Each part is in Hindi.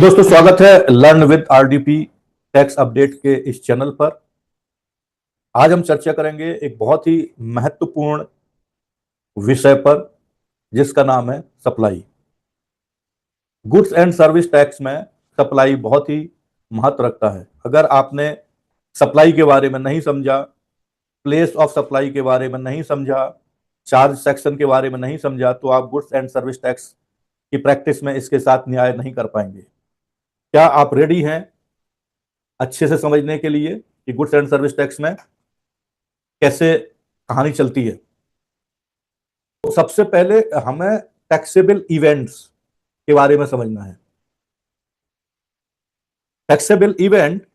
दोस्तों, स्वागत है learn with RDP tax update के इस चैनल पर। आज हम चर्चा करेंगे एक बहुत ही महत्वपूर्ण विषय पर जिसका नाम है supply. Goods and service tax में सप्लाई बहुत ही महत्व रखता है। अगर आपने सप्लाई के बारे में नहीं समझा, प्लेस ऑफ सप्लाई के बारे में नहीं समझा, चार्ज सेक्शन के बारे में नहीं समझा, तो आप गुड्स एंड सर्विस टैक्स की प्रैक्टिस में इसके साथ न्याय नहीं कर पाएंगे। क्या आप रेडी हैं अच्छे से समझने के लिए कि गुड्स एंड सर्विस टैक्स में कैसे कहानी चलती है? तो सबसे पहले हमें टैक्सेबल इवेंट्स के बारे में समझना है। Taxable event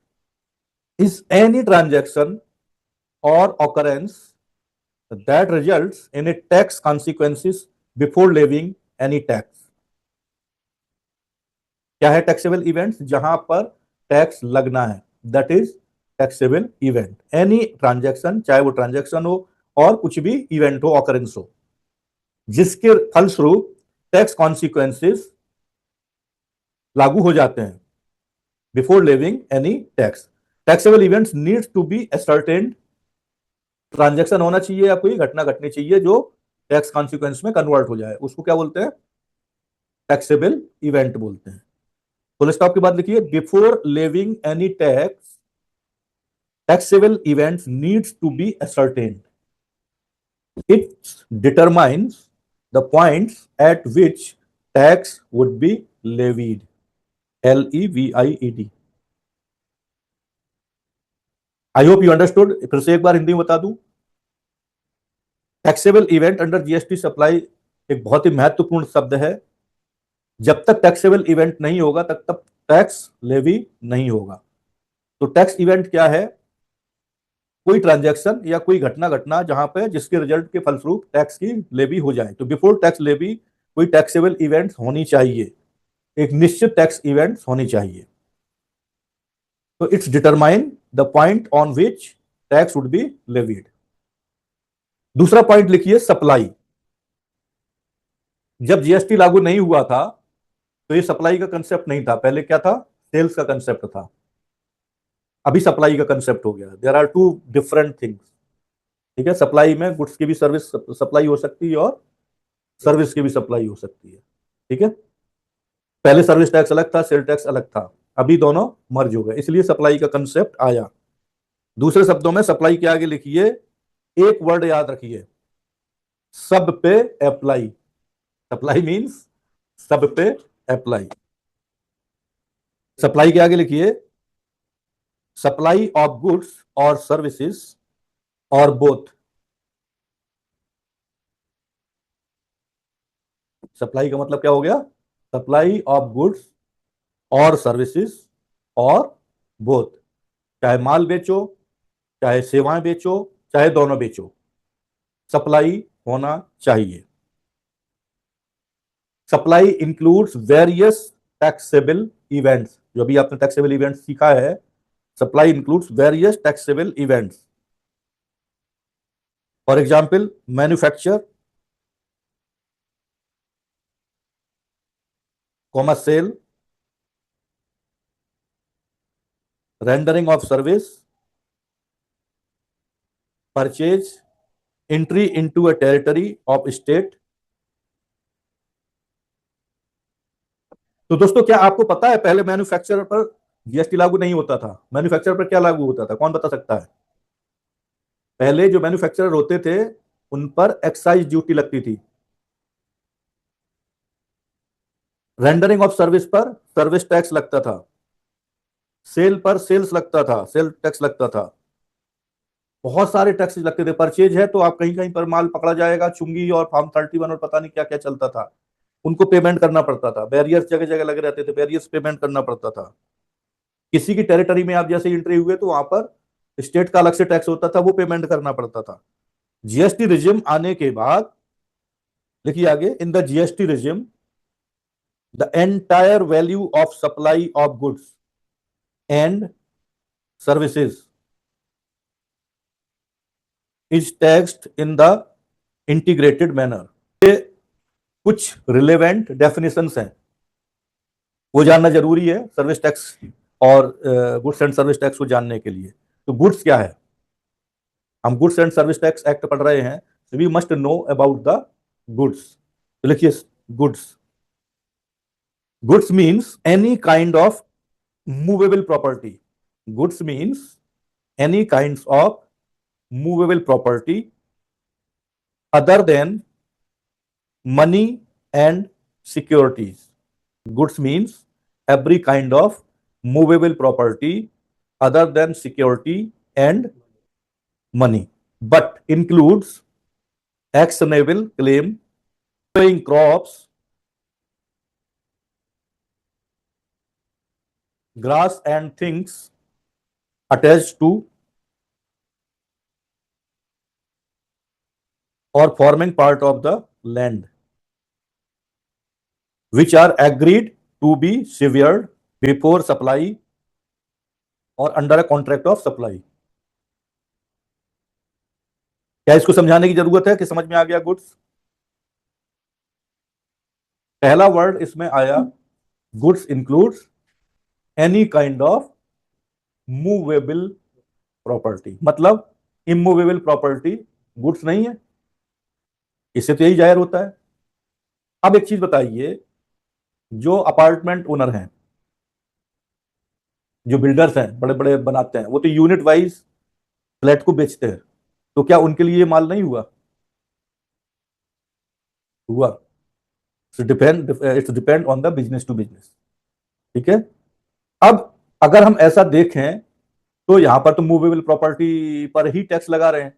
is any transaction or occurrence that results in a tax consequences before leaving any tax. क्या है टैक्सेबल इवेंट्स? जहां पर टैक्स लगना है, that is taxable event. Any transaction, चाहे वो ट्रांजैक्शन हो और कुछ भी इवेंट हो, ऑकरेंस हो, जिसके फलस्वरूप टैक्स कॉन्सिक्वेंसेस लागू हो जाते हैं before leaving any tax. Taxable events needs to be ascertained. Transaction होना चाहिए या कोई घटना घटनी चाहिए जो टैक्स कॉन्सिक्वेंस में कन्वर्ट हो जाए, उसको क्या बोलते हैं? टैक्सेबल इवेंट बोलते हैं। फुल स्टॉप के बाद लिखिए, before leaving any tax taxable events needs to be ascertained. It determines the points at which tax would be levied. LEVIED. I hope you understood. फिर से एक बार हिंदी में बता दूं। Taxable event under GST supply एक बहुत ही महत्वपूर्ण शब्द है। जब तक टैक्सेबल इवेंट नहीं होगा तब तक टैक्स लेवी नहीं होगा। तो टैक्स इवेंट क्या है? कोई ट्रांजैक्शन या कोई घटना घटना जहां पे जिसके रिजल्ट के फलस्वरूप टैक्स की लेवी हो जाए। तो बिफोर टैक्स लेवी कोई टैक्सेबल इवेंट्स होनी चाहिए, एक निश्चित टैक्स इवेंट्स होनी चाहिए। तो it's determine the point on which tax would be levied. दूसरा पॉइंट लिखिए, सप्लाई। जब जीएसटी लागू नहीं हुआ था तो ये सप्लाई का कंसेप्ट नहीं था। पहले क्या था? सेल्स का कंसेप्ट था। अभी सप्लाई का कंसेप्ट हो गया। There are two different things. ठीक है, सप्लाई में गुड्स की भी सर्विस सप्लाई हो सकती है और सर्विस की भी सप्लाई हो सकती है। ठीक है, पहले सर्विस टैक्स अलग था, सेल टैक्स अलग था, अभी दोनों मर्ज हो गए, इसलिए सप्लाई का कंसेप्ट आया। दूसरे शब्दों में सप्लाई के आगे लिखिए, एक वर्ड याद रखिए, सब पे अप्लाई। सप्लाई मींस सब पे अप्लाई। सप्लाई के आगे लिखिए, सप्लाई ऑफ गुड्स और सर्विसेज और बोथ। सप्लाई का मतलब क्या हो गया? सप्लाई ऑफ गुड्स और सर्विसेज और बोथ। चाहे माल बेचो, चाहे सेवाएं बेचो, चाहे दोनों बेचो, सप्लाई होना चाहिए। Supply includes various taxable events. जो भी आपने टैक्सेबल इवेंट्स सीखा है, supply includes various taxable events. For example, manufacture, sale, rendering of service, purchase, entry into a territory of state. तो दोस्तों, क्या आपको पता है पहले मैन्युफैक्चरर पर जीएसटी लागू नहीं होता था? मैन्युफैक्चरर पर क्या लागू होता था, कौन बता सकता है? पहले जो मैन्युफैक्चरर होते थे उन पर एक्साइज ड्यूटी लगती थी। रेंडरिंग ऑफ सर्विस पर सर्विस टैक्स लगता था। सेल पर सेल्स लगता था, सेल टैक्स लगता था। बहुत सारे टैक्स लगते थे। परचेज है तो आप कहीं कहीं पर माल पकड़ा जाएगा, चुंगी और फॉर्म 31 और पता नहीं क्या क्या चलता था, उनको पेमेंट करना पड़ता था। बैरियर्स जगह जगह लगे रहते थे, बैरियर्स पेमेंट करना पड़ता था। किसी की टेरिटरी में आप जैसे एंट्री हुए तो वहां पर स्टेट का अलग से टैक्स होता था, वो पेमेंट करना पड़ता था। जीएसटी रिजिम आने के बाद लिखिए आगे, in the GST regime the entire value of supply of goods and services is taxed in the integrated manner. ये कुछ रिलेवेंट डेफिनेशंस हैं। वो जानना जरूरी है सर्विस टैक्स और गुड्स एंड सर्विस टैक्स को जानने के लिए। तो गुड्स क्या है, हम goods and service tax act पढ़ रहे हैं, we must know about the goods. तो लिखिए goods, goods means any kind of movable property. Goods means any kind of movable property other than money and securities. Goods means every kind of movable property other than security and money, but includes actionable claim, growing crops, grass and things attached to or forming part of the land, which are agreed to be severed before supply or under a contract of supply। क्या इसको समझाने की जरूरत है कि समझ में आ गया गुड्स? पहला वर्ड इसमें आया, goods includes any kind of movable property, मतलब इमूवेबल प्रॉपर्टी गुड्स नहीं है, इससे तो यही जाहिर होता है। अब एक चीज बताइए, जो अपार्टमेंट ओनर हैं, जो बिल्डर्स हैं, बड़े बड़े बनाते हैं, वो तो यूनिट वाइज फ्लैट को बेचते हैं, तो क्या उनके लिए माल नहीं हुआ? हुआ। It's depend on the business to business. ठीक है। अब अगर हम ऐसा देखें तो यहां पर तो मूवेबल प्रॉपर्टी पर ही टैक्स लगा रहे हैं,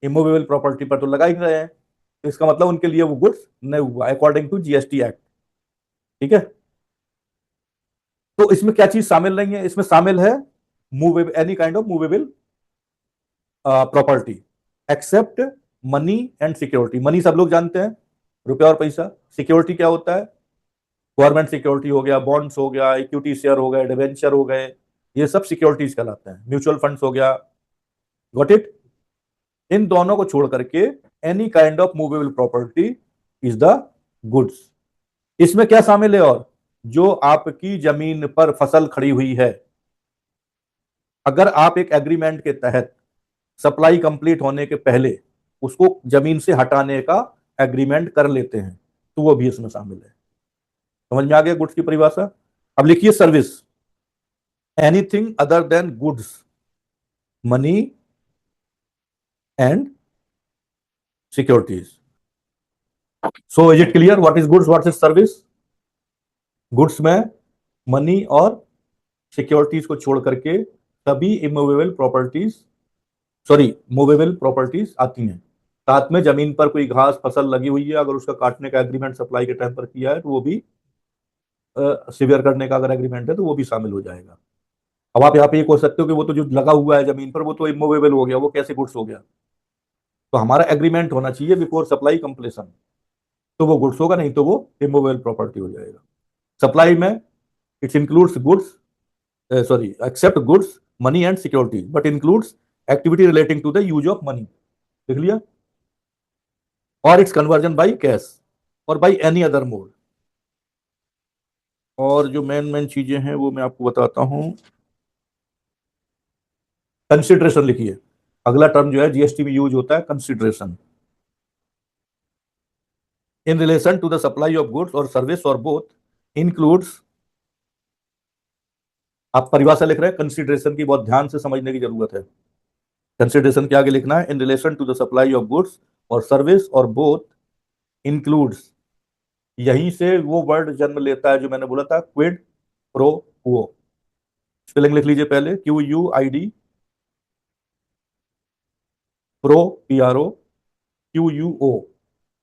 इमूवेबल प्रॉपर्टी पर तो लगा ही रहे हैं, तो इसका मतलब उनके लिए वो गुड्स नहीं हुआ अकॉर्डिंग टू जीएसटी एक्ट। ठीक है। तो इसमें क्या चीज शामिल नहीं है? इसमें शामिल है movable, any kind of movable property except money and security. Money सब लोग जानते हैं, रुपया और पैसा। सिक्योरिटी क्या होता है? गवर्नमेंट सिक्योरिटी हो गया, बॉन्ड्स हो गया, इक्विटी शेयर हो गए, डिवेंचर हो गए, ये सब सिक्योरिटीज कहलाते हैं। म्यूचुअल फंड्स हो गया, गॉट इट। इन दोनों को छोड़ करके any kind of movable property is the goods. इसमें क्या शामिल है? और जो आपकी जमीन पर फसल खड़ी हुई है, अगर आप एक एग्रीमेंट के तहत सप्लाई कंप्लीट होने के पहले उसको जमीन से हटाने का एग्रीमेंट कर लेते हैं, तो वो भी इसमें शामिल है। समझ में आ गया गुड्स की परिभाषा? अब लिखिए service, anything other than goods, money and securities. So is it clear what is goods, what is service? Goods में मनी और सिक्योरिटीज को छोड़ करके सभी immovable properties, sorry movable properties आती हैं। साथ में जमीन पर कोई घास फसल लगी हुई है, अगर उसका काटने का एग्रीमेंट सप्लाई के टाइम पर किया है तो वो भी सिवियर करने का अगर एग्रीमेंट है तो वो भी शामिल हो जाएगा। अब आप यहाँ पे ये कह सकते हो कि वो तो जो लगा हुआ है जमीन पर वो तो इमूवेबल हो गया, वो कैसे गुड्स हो गया? तो हमारा एग्रीमेंट होना चाहिए बिफोर सप्लाई कंप्लीशन, तो वो गुड्स होगा, नहीं तो वो इमूवेबल प्रॉपर्टी हो जाएगा। सप्लाई में its includes goods, sorry except goods, money and security, but includes activity relating to the use of money. देख लिया? और इट्स कन्वर्जन बाई कैश और बाई एनी अदर मोड। और जो मेन मेन चीजें हैं वो मैं आपको बताता हूं। कंसिडरेशन लिखिए, अगला टर्म जो है जीएसटी में यूज होता है consideration. In relation to the supply of goods और सर्विस और बोथ इंक्लूड्स, आप परिभाषा लिख रहे हैं, कंसिडरेशन की बहुत ध्यान से समझने की जरूरत है। कंसिडरेशन के आगे लिखना है in relation to the supply of goods और सर्विस और बोथ इंक्लूड्स। यहीं से वो वर्ड जन्म लेता है जो मैंने बोला था, क्विड प्रो क्वो। स्पेलिंग लिख लीजिए पहले, QUID, प्रो PRO, QUO।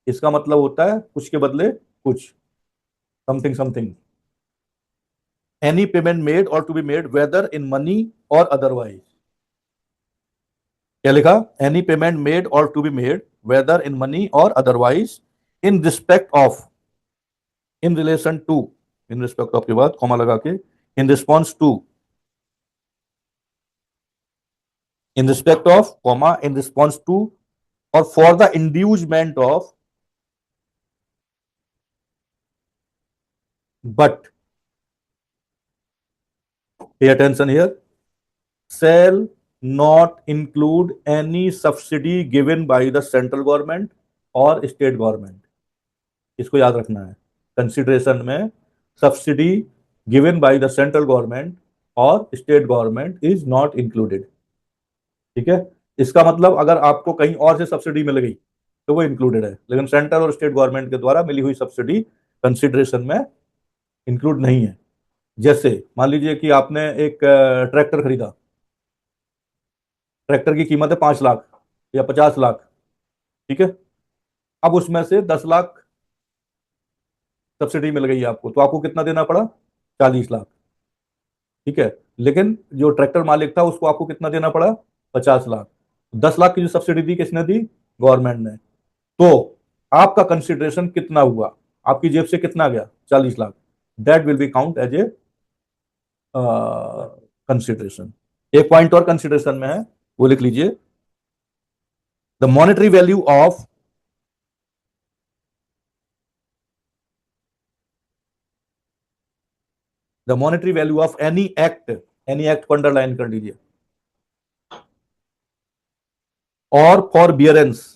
इसका मतलब होता है कुछ के बदले कुछ, something something. Any payment made or to be made whether in money or otherwise. क्या लिखा? Any payment made or to be made whether in money or otherwise in respect of, in relation to, in respect of के बाद कॉमा लगा के, in response to, in respect of, comma, in response to, or for the inducement of, but Pay attention here. Shall not include any subsidy given by the central government or state government. इसको याद रखना है, कंसिडरेशन में subsidy given by the central government or state government is not included. ठीक है, इसका मतलब अगर आपको कहीं और से सब्सिडी मिल गई तो वो इंक्लूडेड है, लेकिन सेंट्रल और स्टेट गवर्नमेंट के द्वारा मिली हुई सब्सिडी कंसिडरेशन में इंक्लूड नहीं है। जैसे मान लीजिए कि आपने एक ट्रैक्टर खरीदा, ट्रैक्टर की कीमत है 5 लाख या 50 लाख। ठीक है, अब उसमें से 10 लाख सब्सिडी मिल गई आपको, तो आपको कितना देना पड़ा? 40 लाख। ठीक है, लेकिन जो ट्रैक्टर मालिक था उसको आपको कितना देना पड़ा? 50 लाख। 10 लाख की जो सब्सिडी दी किसने दी? गवर्नमेंट ने। तो आपका कंसिडरेशन कितना हुआ? आपकी जेब से कितना गया? 40 lakh. That will be count as a consideration. एक पॉइंट और कंसिडरेशन में है, वो लिख लीजिए। The monetary value of any act को अंडरलाइन कर लीजिए, और फॉर बियरेंस,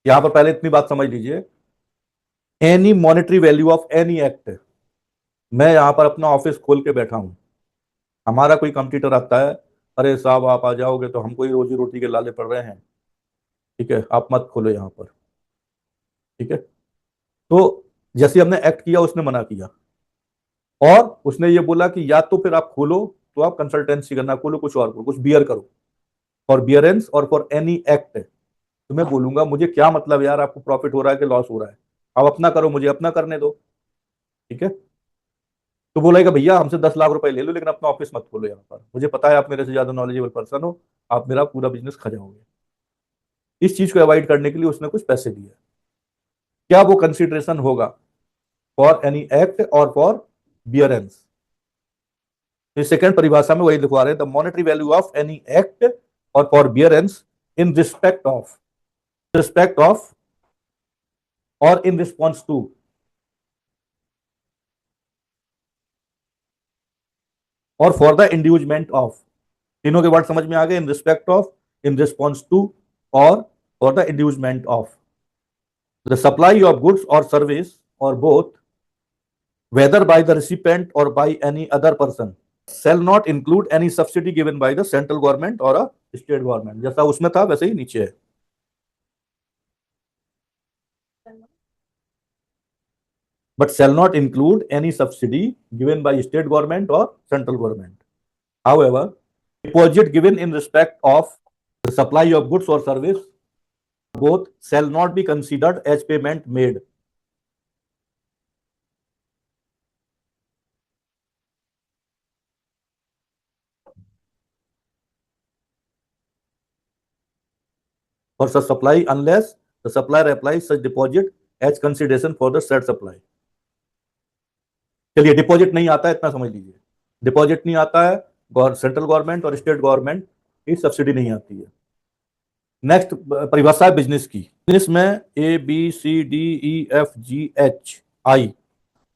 यहां पर पहले इतनी बात समझ लीजिए। Any monetary value of any act, मैं यहां पर अपना ऑफिस खोल के बैठा हूं, हमारा कोई कंप्यूटर आता है, अरे साहब आप आ जाओगे तो हमको ही रोजी रोटी के लाले पड़ रहे हैं, ठीक है, आप मत खोलो यहां पर। ठीक है, तो जैसे हमने एक्ट किया उसने मना किया, और उसने ये बोला कि या तो फिर आप खोलो, तो आप कंसल्टेंसी करना, खोलो कुछ और करो, कुछ बियर करो, फॉर बियरेंस और फॉर एनी एक्ट। तो मैं बोलूंगा मुझे क्या मतलब यार, आपको प्रॉफिट हो रहा है कि लॉस हो रहा है, आप अपना करो, मुझे अपना करने दो। ठीक है, तो बोलेगा भैया हमसे 10 लाख रुपए ले लो, लेकिन अपना ऑफिस मत खोलो यहाँ पर, मुझे पता है आप मेरे से ज्यादा नॉलेजेबल पर्सन हो, आप मेरा पूरा बिजनेस खा जाओगे। इस चीज को अवॉइड करने के लिए उसने कुछ पैसे दिए। क्या वो कंसिडरेशन होगा for any act or forbearance? Second परिभाषा में वही लिखवा रहे हैं, the monetary value of any act or forbearance in respect of or in response to, or for the inducement of. तीनों के वर्ड समझ में आ गए? In respect of, in response to, or for the inducement of the supply of goods और सर्विस, और both whether by the recipient or by any other person shall not include any subsidy given by the central government or a state government। जैसा उसमें था वैसे ही नीचे है। But shall not include any subsidy given by state government or central government. However, deposit given in respect of the supply of goods or service, both shall not be considered as payment made for such supply unless the supplier applies such deposit as consideration for the said supply। चलिए, डिपॉजिट नहीं आता है इतना समझ लीजिए, डिपॉजिट नहीं आता है, central government or state government की सब्सिडी नहीं आती है। नेक्स्ट परिभाषा है बिजनेस की। बिजनेस में ABCDEFGHI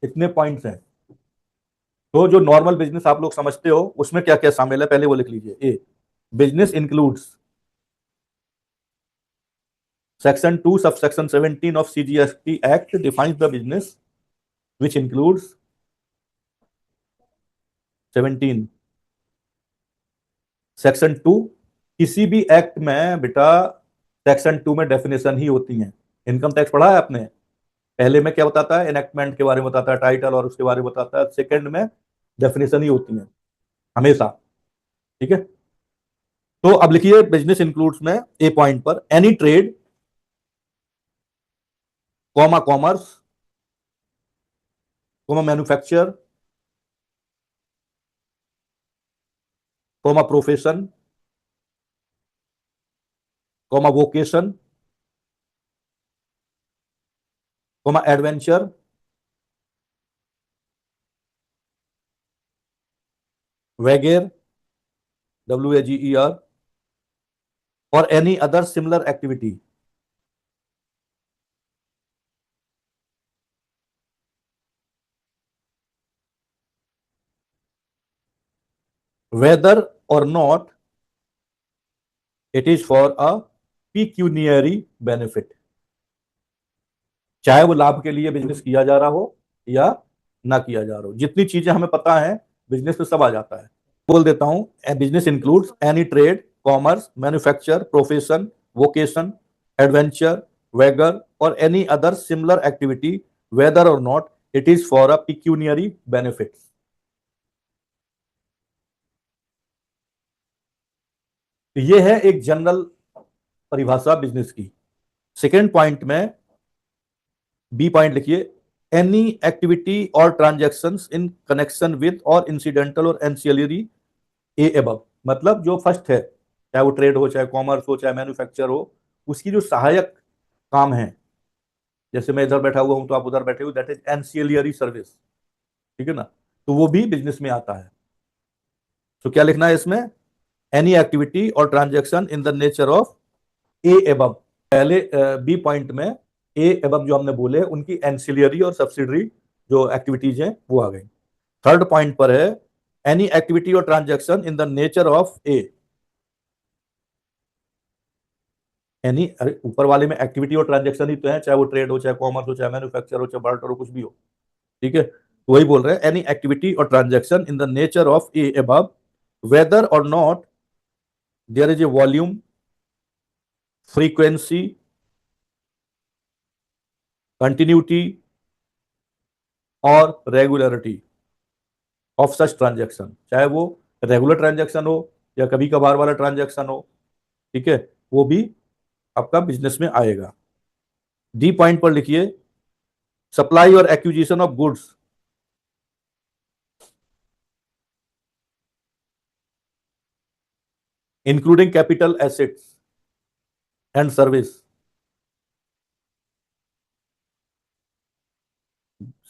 इतने पॉइंट्स हैं। तो जो नॉर्मल बिजनेस आप लोग समझते हो उसमें क्या क्या शामिल है, पहले वो लिख लीजिए। ए, business includes section 2 sub section 17 of CGST act defines the business which includes 17 section 2। किसी भी एक्ट में बेटा सेक्शन 2 में डेफिनेशन ही होती है। इनकम टैक्स पढ़ा है आपने? पहले में क्या बताता है? एनेक्टमेंट के बारे में बताता है, टाइटल और उसके बारे में बताता है। सेकंड में डेफिनेशन ही होती है हमेशा। ठीक है, तो अब लिखिए बिजनेस इंक्लूड्स में ए पॉइंट पर any trade, comma commerce, comma manufacture, comma profession, comma vocation, comma adventure, wager WAGER, or any other similar activity. whether or not it is for a pecuniary benefit, चाहे वो लाभ के लिए बिजनेस किया जा रहा हो या ना किया जा रहा हो। जितनी चीजें हमें पता है बिजनेस में सब आ जाता है। बोल देता हूं, business includes any trade, commerce, manufacture, profession, vocation, adventure, wager or any other similar activity whether or not it is for a pecuniary benefit. ये है एक जनरल परिभाषा बिजनेस की। सेकेंड पॉइंट में बी पॉइंट लिखिए, any activity or transaction in connection with or incidental or ancillary A above, मतलब जो फर्स्ट है, चाहे वो ट्रेड हो, चाहे कॉमर्स हो, चाहे मैन्युफैक्चर हो, उसकी जो सहायक काम है, जैसे मैं इधर बैठा हुआ हूं तो आप उधर बैठे हुए, दैट इज एंसिलरी सर्विस, ठीक है ना, तो वो भी बिजनेस में आता है। तो क्या लिखना है इसमें, any activity or transaction in the nature of A above. पहले बी पॉइंट में ए एबव जो हमने बोले उनकी एंसिलरी और सब्सिडरी जो एक्टिविटीज हैं वो आ गई। थर्ड पॉइंट पर है any activity or transaction in the nature of A, any, अरे ऊपर वाले में एक्टिविटी और ट्रांजेक्शन ही तो है, चाहे वो ट्रेड हो, चाहे कॉमर्स हो, चाहे मैन्युफैक्चर हो, चाहे बार्टर हो, कुछ भी हो, ठीक है। तो वही बोल रहे हैं, any activity or transaction in the nature of A above whether or not there is a volume, frequency, continuity or regularity of such transaction, चाहे वो रेगुलर ट्रांजेक्शन हो या कभी कभार वाला ट्रांजेक्शन हो, ठीक है, वो भी आपका बिजनेस में आएगा। डी पॉइंट पर लिखिए, supply or acquisition of goods including capital assets and service,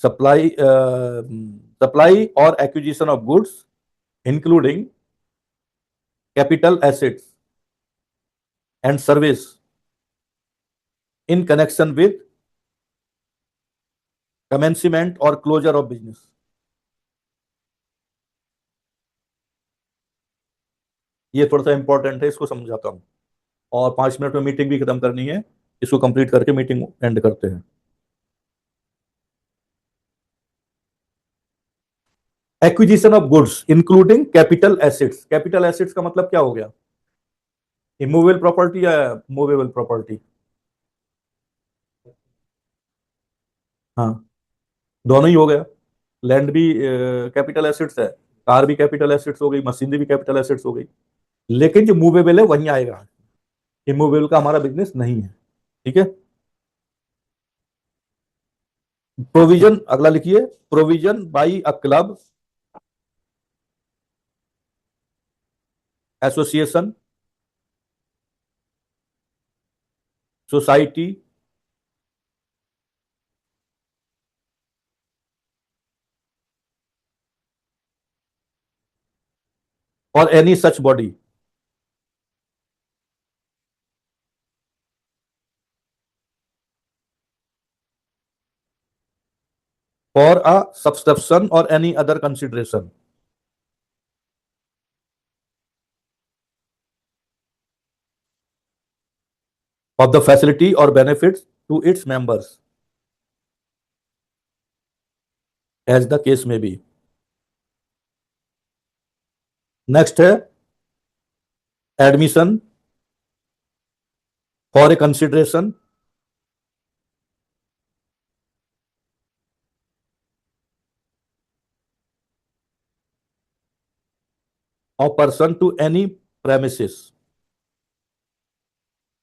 supply or acquisition of goods including capital assets and service in connection with commencement or closure of business. ये थोड़ा सा इंपॉर्टेंट है, इसको समझाता हूं, और 5 मिनट में मीटिंग भी खत्म करनी है, इसको कंप्लीट करके मीटिंग एंड करते हैं। Acquisition of goods including capital assets, capital assets का मतलब क्या हो गया, इमूवेबल प्रॉपर्टी या मूवेबल प्रॉपर्टी, हाँ दोनों ही हो गया। लैंड भी कैपिटल एसेट्स है, कार भी कैपिटल एसेट्स हो गई, मशीनरी भी कैपिटल एसेट्स हो गई, लेकिन जो मूवेबल है वहीं आएगा, इमूवेबल का हमारा बिजनेस नहीं है, ठीक है। प्रोविजन अगला लिखिए, provision by a club, association, society or any such body for a subscription or any other consideration of the facility or benefits to its members as the case may be। Next है admission for a consideration of person to any premises.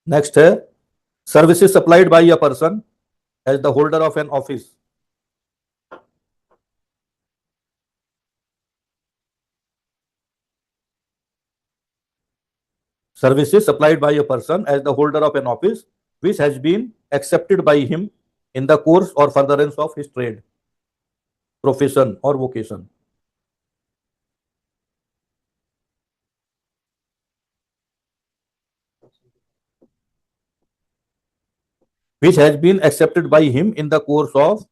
Next है services supplied by a person as the holder of an office, services supplied by a person as the holder of an office which has been accepted by him in the course or furtherance of his trade, profession or vocation, which has been accepted by him in the course of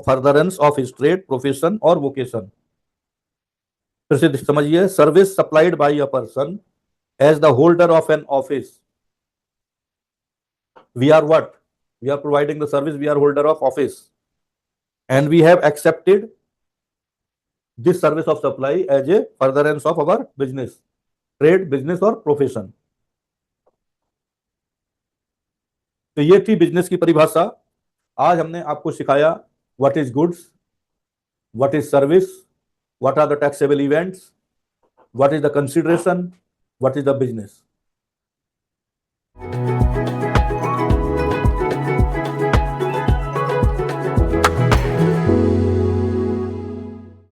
furtherance of his trade, profession or vocation। फिर से समझिए, service supplied by a person as the holder of an office, we are what, we are providing the service, we are holder of office and we have accepted this service of supply as a furtherance of our business, trade, business or profession. तो ये थी बिजनेस की परिभाषा। आज हमने आपको सिखाया what is goods, what is service, what are the taxable events, what is the consideration, what is the business.